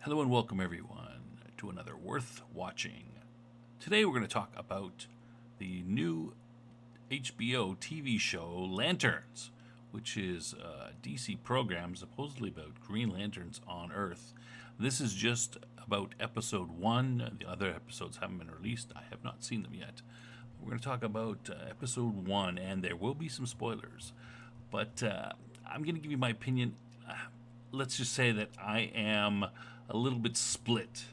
Hello and welcome everyone to another Worth Watching. Today we're going to talk about the new HBO TV show Lanterns, which is a DC program supposedly about Green Lanterns on Earth. This is just about episode 1. The other episodes haven't been released. I have not seen them yet. We're going to talk about episode 1, and there will be some spoilers. But I'm going to give you my opinion. Let's just say that I am a little bit split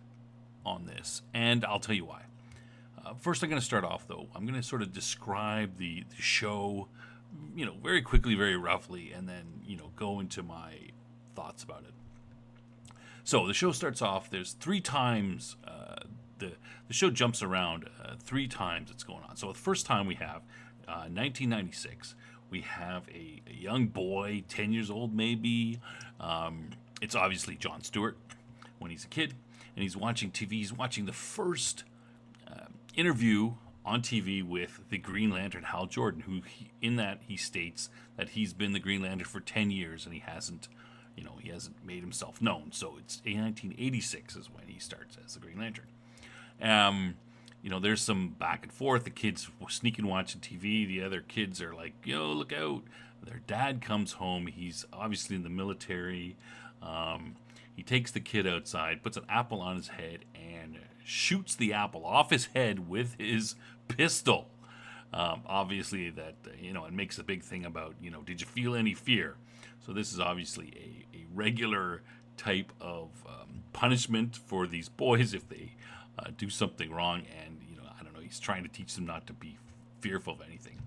on this, and I'll tell you why. First, I'm going to start off, though. I'm going to sort of describe the show, very quickly, very roughly, and then, go into my thoughts about it. So the show starts off. There's 3 times the show jumps around 3 times it's going on. So the first time we have 1996. We have a young boy, 10 years old maybe. It's obviously Jon Stewart when he's a kid, and he's watching TV. He's watching the first interview on TV with the Green Lantern, Hal Jordan, who in that he states that he's been the Green Lantern for 10 years and he hasn't made himself known. So it's 1986 is when he starts as the Green Lantern. There's some back and forth. The kids sneaking watching TV. The other kids are like, look out. Their dad comes home. He's obviously in the military. He takes the kid outside, puts an apple on his head, and shoots the apple off his head with his pistol. Obviously, that, it makes a big thing about, did you feel any fear? So this is obviously a regular type of punishment for these boys if they do something wrong. And, I don't know, he's trying to teach them not to be fearful of anything.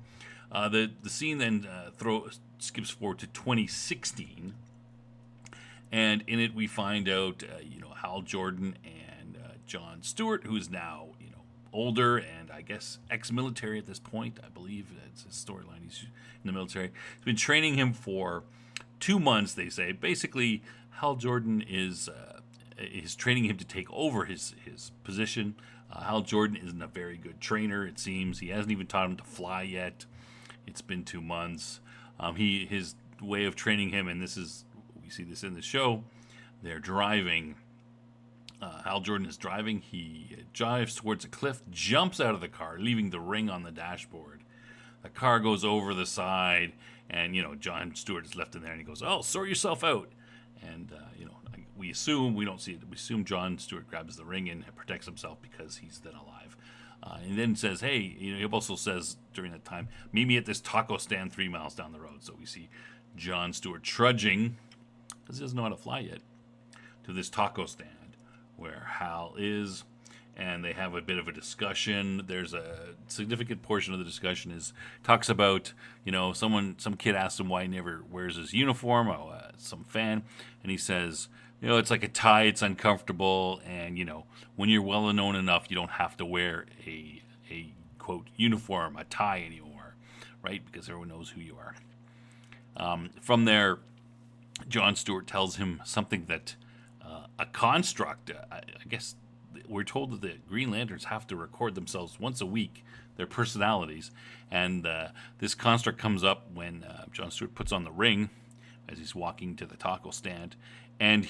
The scene then skips forward to 2016. And in it, we find out, Hal Jordan and Jon Stewart, who is now, older and I guess ex-military at this point. I believe that's his storyline. He's in the military. He's been training him for 2 months, they say. Basically, Hal Jordan is training him to take over his position. Hal Jordan isn't a very good trainer, it seems. He hasn't even taught him to fly yet. It's been 2 months. His way of training him, and we see this in the show, they're driving. Hal Jordan is driving. He drives towards a cliff, jumps out of the car, leaving the ring on the dashboard. The car goes over the side, and, Jon Stewart is left in there, and he goes, "Oh, sort yourself out." And, we don't see it. We assume Jon Stewart grabs the ring and protects himself because he's then alive. And then says, hey, he also says during that time, meet me at this taco stand 3 miles down the road. So we see Jon Stewart trudging, because he doesn't know how to fly yet, to this taco stand where Hal is, and they have a bit of a discussion. There's a significant portion of the discussion talks about, some kid asks him why he never wears his uniform, some fan, and he says, it's like a tie, it's uncomfortable, and, when you're well known enough, you don't have to wear a quote, uniform, a tie anymore, right? Because everyone knows who you are. From there, Jon Stewart tells him something that a construct, I guess we're told that the Green Lanterns have to record themselves once a week, their personalities, and this construct comes up when Jon Stewart puts on the ring as he's walking to the taco stand, and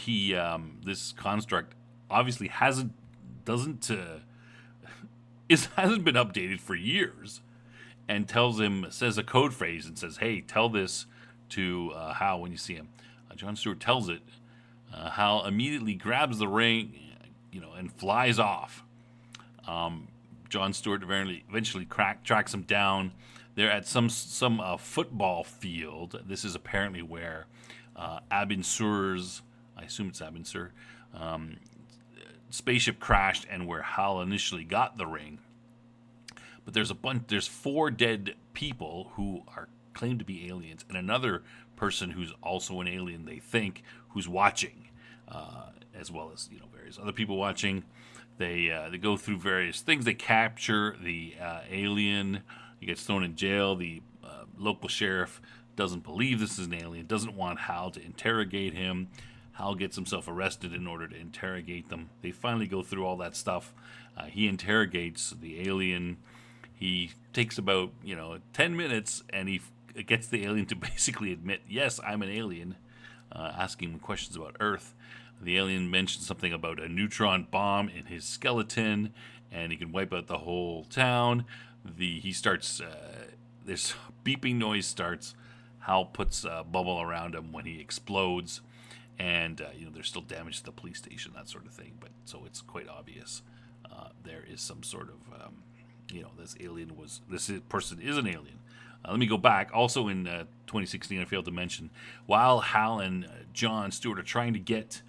this construct obviously hasn't been updated for years, and says a code phrase and says, hey, tell this to Hal when you see him. Jon Stewart tells it. Hal immediately grabs the ring, and flies off. Jon Stewart eventually tracks him down. They're at some football field. This is apparently where Abin Sur's, I assume it's Abin Sur, spaceship crashed, and where Hal initially got the ring. But there's 4 dead people who are claimed to be aliens, and another person who's also an alien, they think, who's watching, as well as various other people watching. They go through various things. They capture the alien. He gets thrown in jail. The local sheriff doesn't believe this is an alien, doesn't want Hal to interrogate him. Hal gets himself arrested in order to interrogate them. They finally go through all that stuff. He interrogates the alien. He takes about 10 minutes, and he gets the alien to basically admit, yes, I'm an alien, asking him questions about Earth. The alien mentions something about a neutron bomb in his skeleton, and he can wipe out the whole town. He starts. This beeping noise starts. Hal puts a bubble around him when he explodes, and there's still damage to the police station, that sort of thing. But so it's quite obvious there is some sort of this person is an alien. Let me go back. Also in 2016, I failed to mention, while Hal and John Stewart are trying to get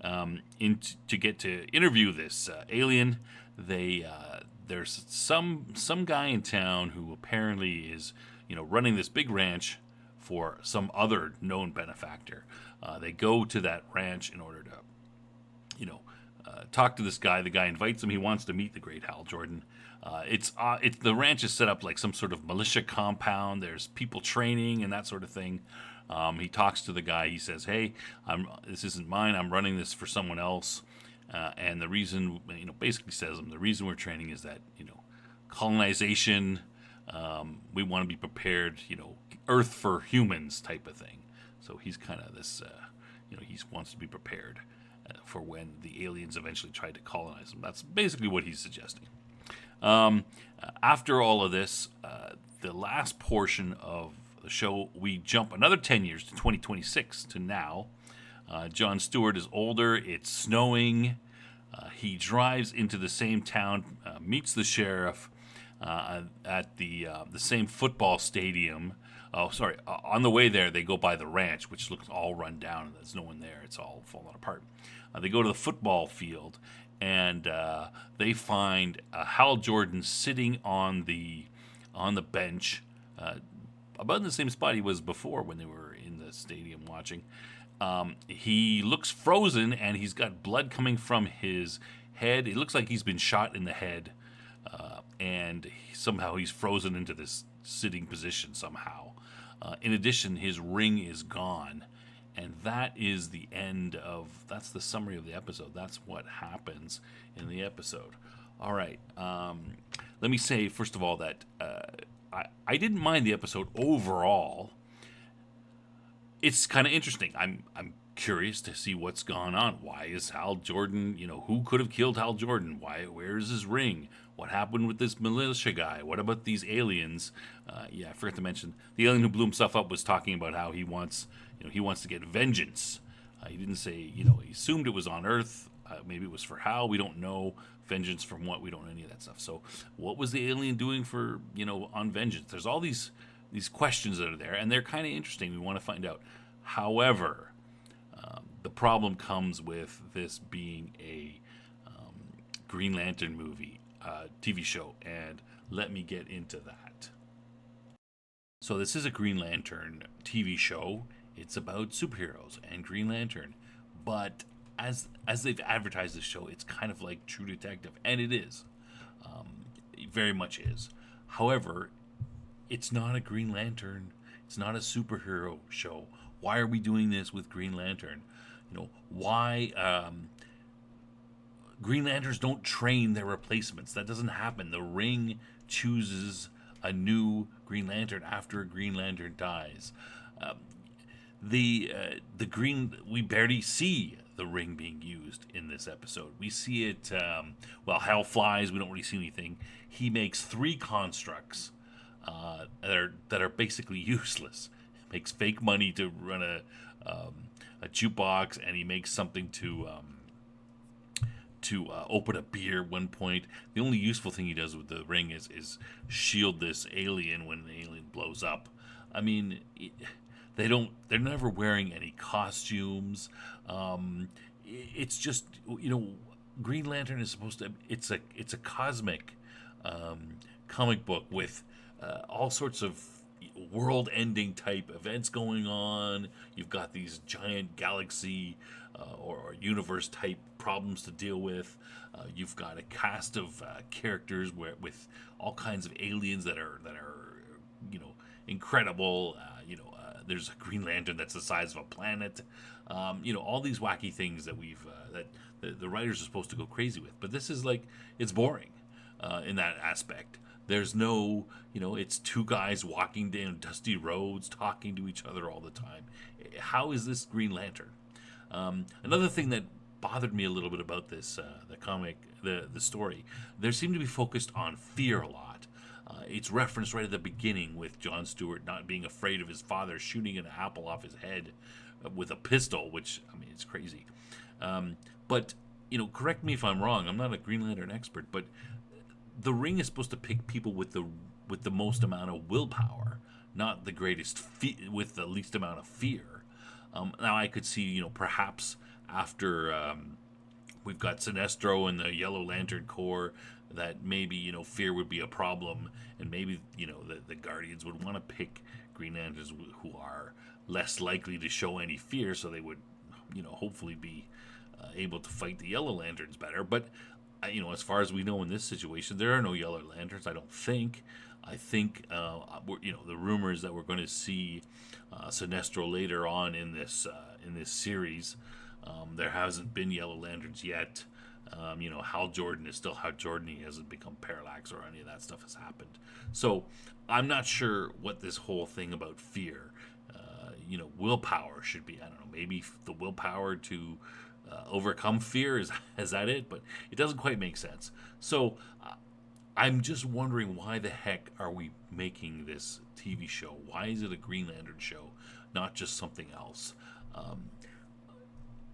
to interview this alien, there's some guy in town who apparently is running this big ranch for some other known benefactor. They go to that ranch in order to talk to this guy. The guy invites him. He wants to meet the great Hal Jordan. It's the ranch is set up like some sort of militia compound. There's people training and that sort of thing. He talks to the guy. He says, "Hey, this isn't mine. I'm running this for someone else." And the reason, basically says the reason we're training is that colonization. We want to be prepared. Earth for humans type of thing. So he's kind of this. He wants to be prepared for when the aliens eventually try to colonize him. That's basically what he's suggesting. After all of this, the last portion of the show, we jump another 10 years to 2026 to now. Jon Stewart is older. It's snowing. He drives into the same town, meets the sheriff at the same football stadium. Oh, sorry. On the way there, they go by the ranch, which looks all run down, and there's no one there. It's all falling apart. They go to the football field, and they find Hal Jordan sitting on the bench, about in the same spot he was before when they were in the stadium watching. He looks frozen, and he's got blood coming from his head. It looks like he's been shot in the head, and somehow he's frozen into this sitting position somehow. In addition, his ring is gone. And that is the end that's the summary of the episode. That's what happens in the episode. All right. Let me say, first of all, that I didn't mind the episode overall. It's kind of interesting. I'm curious to see what's gone on. Why is Hal Jordan, who could have killed Hal Jordan? Where is his ring? What happened with this militia guy? What about these aliens? I forgot to mention, the alien who blew himself up was talking about how he wants to get vengeance. He didn't say, he assumed it was on Earth. Maybe it was for Hal. We don't know. Vengeance from what? We don't know any of that stuff. So what was the alien doing for, on vengeance? There's all these questions that are there, and they're kind of interesting. We want to find out. However, the problem comes with this being a Green Lantern movie, TV show, and let me get into that. So this is a Green Lantern TV show. It's about superheroes and Green Lantern, but as they've advertised this show, it's kind of like True Detective, and it is, it very much is. However, it's not a Green Lantern. It's not a superhero show. Why are we doing this with Green Lantern? Why Green Lanterns don't train their replacements? That doesn't happen. The Ring chooses a new Green Lantern after a Green Lantern dies. The green, we barely see the ring being used in this episode. We see it, Hal flies, we don't really see anything. He makes 3 constructs that are basically useless. He makes fake money to run a jukebox, and he makes something to open a beer at one point. The only useful thing he does with the ring is shield this alien when the alien blows up. I mean, they're never wearing any costumes. It's just, Green Lantern is supposed to, it's a cosmic comic book with all sorts of world-ending type events going on. You've got these giant galaxy or universe type problems to deal with. You've got a cast of characters with all kinds of aliens that are incredible. There's a Green Lantern that's the size of a planet. All these wacky things that the writers are supposed to go crazy with. But this is it's boring in that aspect. There's no, it's 2 guys walking down dusty roads, talking to each other all the time. How is this Green Lantern? Another thing that bothered me a little bit about this the comic, the story. There seemed to be focused on fear a lot. It's referenced right at the beginning with Jon Stewart not being afraid of his father shooting an apple off his head with a pistol, which, I mean, it's crazy. But, correct me if I'm wrong. I'm not a Green Lantern expert, but the ring is supposed to pick people with the most amount of willpower, not the greatest with the least amount of fear. Now I could see, perhaps after we've got Sinestro and the Yellow Lantern Corps, that maybe fear would be a problem, and maybe the Guardians would want to pick Green Lanterns who are less likely to show any fear, so they would hopefully be able to fight the Yellow Lanterns better. But as far as we know in this situation, there are no Yellow Lanterns. I don't think. I think the rumors that we're going to see Sinestro later on in this series. There hasn't been Yellow Lanterns yet. Hal Jordan is still Hal Jordan. He hasn't become Parallax or any of that stuff has happened. So I'm not sure what this whole thing about fear, willpower should be. I don't know. Maybe the willpower to overcome fear is that it? But it doesn't quite make sense. So I'm just wondering, why the heck are we making this TV show? Why is it a Green Lantern show, not just something else?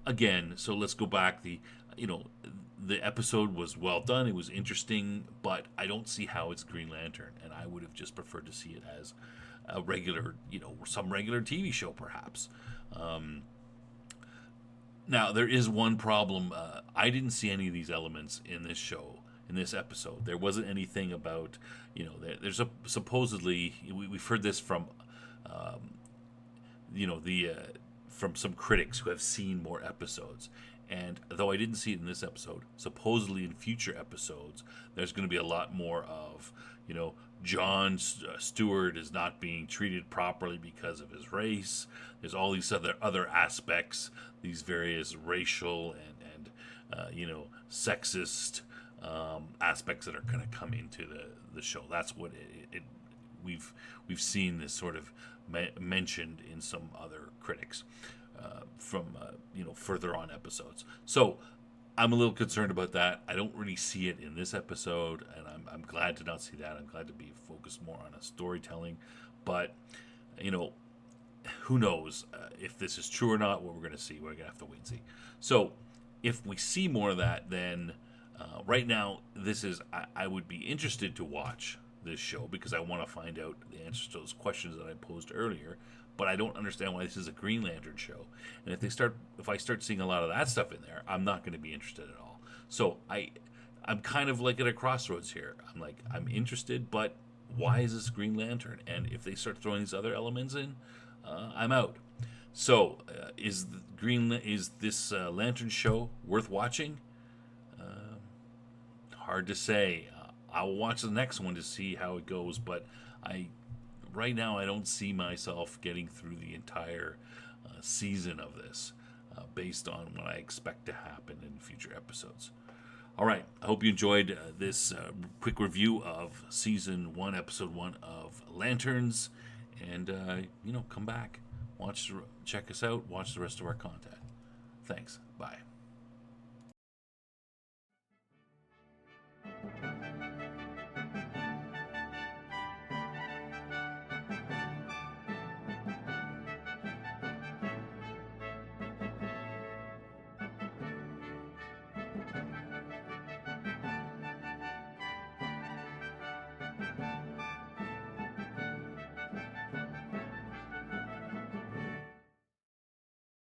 Again, so let's go back. The episode was well done. It was interesting, but I don't see how it's Green Lantern, and I would have just preferred to see it as a regular, some regular TV show, perhaps. Now, there is one problem. I didn't see any of these elements in this show, in this episode. There wasn't anything about, there's supposedly, we've heard this from, from some critics who have seen more episodes. And though I didn't see it in this episode, supposedly in future episodes, there's going to be a lot more of, Jon Stewart is not being treated properly because of his race. There's all these other aspects, these various racial and sexist aspects that are going to come into the show. That's what we've seen this sort of mentioned in some other critics from further on episodes. So I'm a little concerned about that. I don't really see it in this episode, and I'm glad to not see that. I'm glad to be focused more on a storytelling. But who knows if this is true or not? What we're going to see, we're going to have to wait and see. So if we see more of that, then right now I would be interested to watch this show because I want to find out the answers to those questions that I posed earlier. But I don't understand why this is a Green Lantern show. And if I start seeing a lot of that stuff in there, I'm not going to be interested at all. So I'm kind of like at a crossroads here. I'm interested, but why is this Green Lantern? And if they start throwing these other elements in, I'm out. So is this Lantern show worth watching? Hard to say. I'll watch the next one to see how it goes, but right now I don't see myself getting through the entire season of this based on what I expect to happen in future episodes. All right, I hope you enjoyed this quick review of Season 1, Episode 1 of Lanterns, and come back, check us out, watch the rest of our content. Thanks.